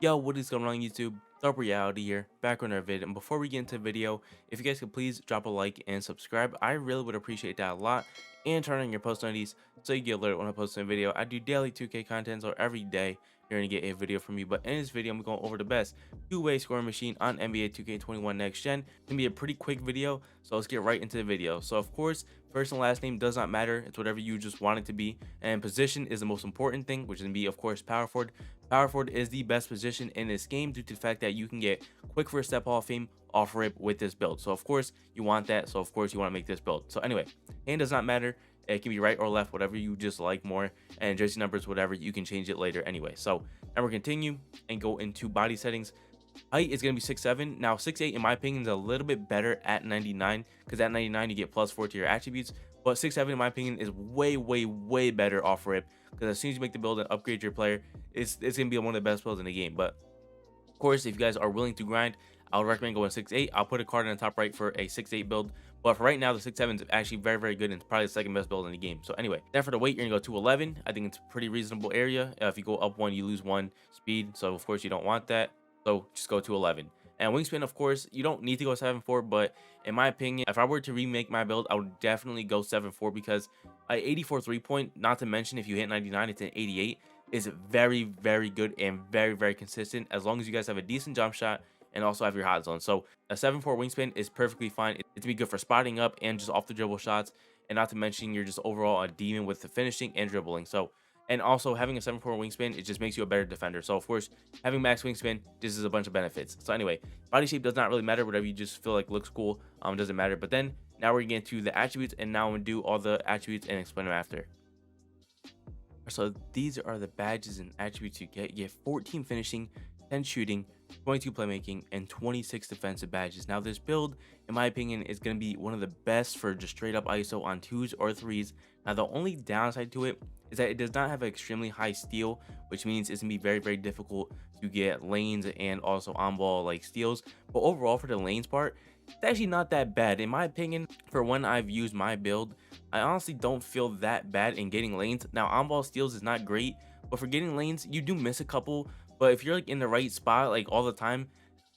Yo, what is going on YouTube? Dark Reality here, back on our vid. And before we get into the video, if you guys could please drop a like and subscribe, I really would appreciate that a lot. And turn on your post notifications so you get alerted when I post a video. I do daily 2K content, so every day you're gonna get a video from me. But in this video, I'm going over the best two-way scoring machine on NBA 2K21 Next Gen. It's gonna be a pretty quick video, so let's get right into the video. So of course, first and last name does not matter. It's whatever you just want it to be. And position is the most important thing, which is gonna be, of course, power forward. Power forward is the best position in this game due to the fact that you can get quick first step Hall of Fame off rip with this build. So of course you want that. So of course you want to make this build. So anyway, hand does not matter. It can be right or left, whatever you just like more. And jersey numbers, whatever, you can change it later anyway. So now we're continue and go into body settings. Height is going to be 6'7". Now 6'8", in my opinion, is a little bit better at 99 because at 99 you get +4 to your attributes. But 6'7", in my opinion, is way better off rip because as soon as you make the build and upgrade your player, it's going to be one of the best builds in the game. But of course, if you guys are willing to grind, I would recommend going 6'8". I'll put a card in the top right for a 6'8 build. But for right now, the 6'7 is actually very good and it's probably the second best build in the game. So anyway, then for the weight, you're going to go 211. I think it's a pretty reasonable area. If you go up one, you lose one speed. So of course, you don't want that. So just go to 11. And wingspan, of course, you don't need to go 7'4", but in my opinion, if I were to remake my build, I would definitely go 7'4" because 84 3-point, not to mention if you hit 99, it's an 88, is very good and very consistent as long as you guys have a decent jump shot and also have your hot zone. So a 7'4" wingspan is perfectly fine. It's be good for spotting up and just off the dribble shots, and not to mention you're just overall a demon with the finishing and dribbling. So and also having a 7'4" wingspan, it just makes you a better defender. So of course, having max wingspan, this is a bunch of benefits. So anyway, body shape does not really matter. Whatever you just feel like looks cool, doesn't matter. But then now we're getting to the attributes, and now I'm gonna do all the attributes and explain them after. So these are the badges and attributes you get. You get 14 finishing, 10 shooting, 22 playmaking, and 26 defensive badges. Now this build, in my opinion, is going to be one of the best for just straight up ISO on 2s or 3s. Now the only downside to it is that it does not have an extremely high steal, which means it's going to be very difficult to get lanes and also on ball like steals. But overall, for the lanes part, it's actually not that bad in my opinion. For when I've used my build, I honestly don't feel that bad in getting lanes. Now on ball steals is not great, but for getting lanes, you do miss a couple. But if you're like in the right spot like all the time,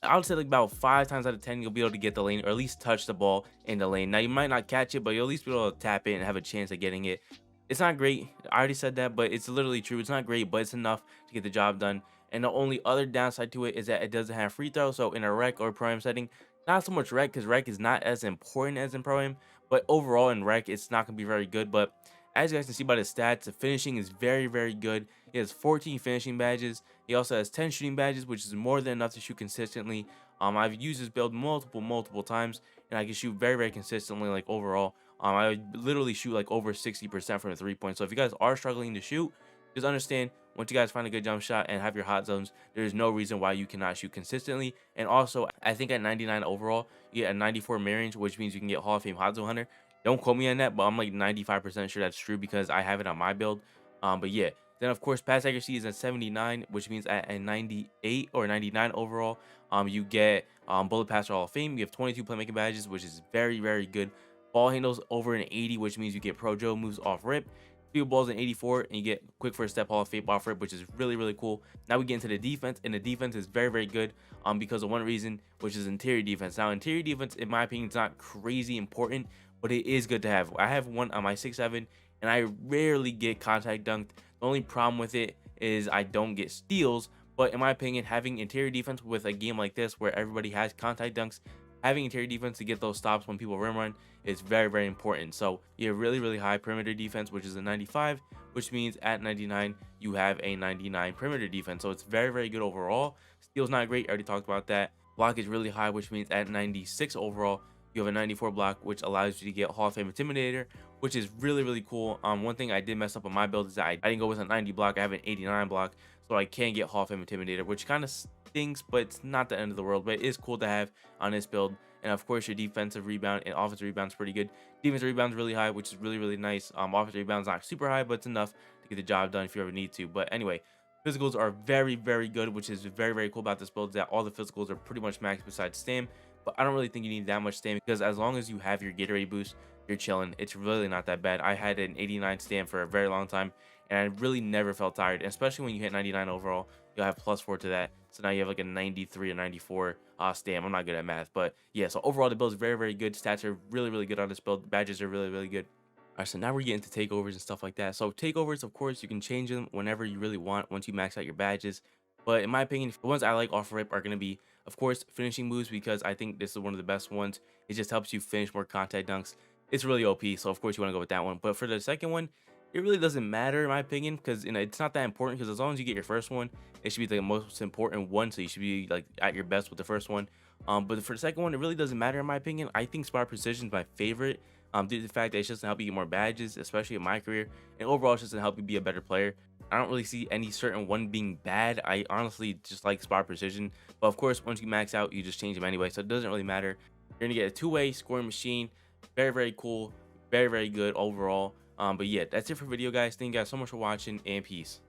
I would say like about 5 times out of 10 you'll be able to get the lane or at least touch the ball in the lane. Now you might not catch it, but you'll at least be able to tap it and have a chance at getting it. It's not great, I already said that, but it's literally true. It's not great, but it's enough to get the job done. And the only other downside to it is that it doesn't have free throw. So in a rec or pro am setting, not so much rec, because rec is not as important as in pro am, but overall in rec it's not going to be very good. But as you guys can see by the stats, the finishing is very good. He has 14 finishing badges. He also has 10 shooting badges, which is more than enough to shoot consistently. I've used this build multiple times, and I can shoot very consistently. Like overall, I literally shoot like over 60% from the 3-point. So if you guys are struggling to shoot, just understand, once you guys find a good jump shot and have your hot zones, there's no reason why you cannot shoot consistently. And also, I think at 99 overall, you get a 94 mid-range, which means you can get Hall of Fame hot zone hunter. Don't quote me on that, but I'm like 95% sure that's true because I have it on my build. But yeah, then of course pass accuracy is at 79, which means at a 98 or 99 overall, you get bullet passer Hall of Fame. You have 22 playmaking badges, which is very good. Ball handles over an 80, which means you get pro Joe moves off rip. Field balls in 84, and you get quick first step Hall of Fame off rip, which is really cool. Now we get into the defense, and the defense is very good because of one reason, which is interior defense. Now interior defense, in my opinion, is not crazy important, but it is good to have. I have one on my 6'7", and I rarely get contact dunked. The only problem with it is I don't get steals, but in my opinion, having interior defense with a game like this where everybody has contact dunks, having interior defense to get those stops when people rim run is very important. So you have really high perimeter defense, which is a 95, which means at 99 you have a 99 perimeter defense. So it's very good overall. Steal's not great, I already talked about that. Block is really high, which means at 96 overall you have a 94 block, which allows you to get Hall of Fame Intimidator, which is really cool. One thing I did mess up on my build is that I didn't go with a 90 block. I have an 89 block, so I can get Hall of Fame Intimidator, which kind of stinks, but it's not the end of the world. But it is cool to have on this build. And of course, your defensive rebound and offensive rebound is pretty good. Defensive rebound is really high, which is really nice. Offensive rebound is not super high, but it's enough to get the job done if you ever need to. But anyway, physicals are very good, which is very cool about this build, is that all the physicals are pretty much maxed besides stam. But I don't really think you need that much stam because as long as you have your Gatorade boost, you're chilling. It's really not that bad. I had an 89 stam for a very long time, and I really never felt tired. And especially when you hit 99 overall, you'll have +4 to that. So now you have like a 93 or 94 stam. I'm not good at math, but yeah. So overall, the build is very, very good. Stats are really, really good on this build. Badges are really, really good. All right, so now we're getting to takeovers and stuff like that. So takeovers, of course, you can change them whenever you really want once you max out your badges. But in my opinion, the ones I like off rip are going to be, of course, finishing moves, because I think this is one of the best ones. It just helps you finish more contact dunks. It's really OP, so of course you want to go with that one. But for the second one, it really doesn't matter in my opinion, because it's not that important, because as long as you get your first one, it should be the most important one, so you should be like at your best with the first one. But for the second one, it really doesn't matter in my opinion. I think spot precision is my favorite, due to the fact that it's just gonna help you get more badges, especially in my career, and overall it's just gonna help you be a better player. I don't really see any certain one being bad. I honestly just like spot precision, but of course once you max out, you just change them anyway, so it doesn't really matter. You're gonna get a two-way scoring machine. Very, very cool, very, very good overall. But yeah, that's it for video, guys. Thank you guys so much for watching, and peace.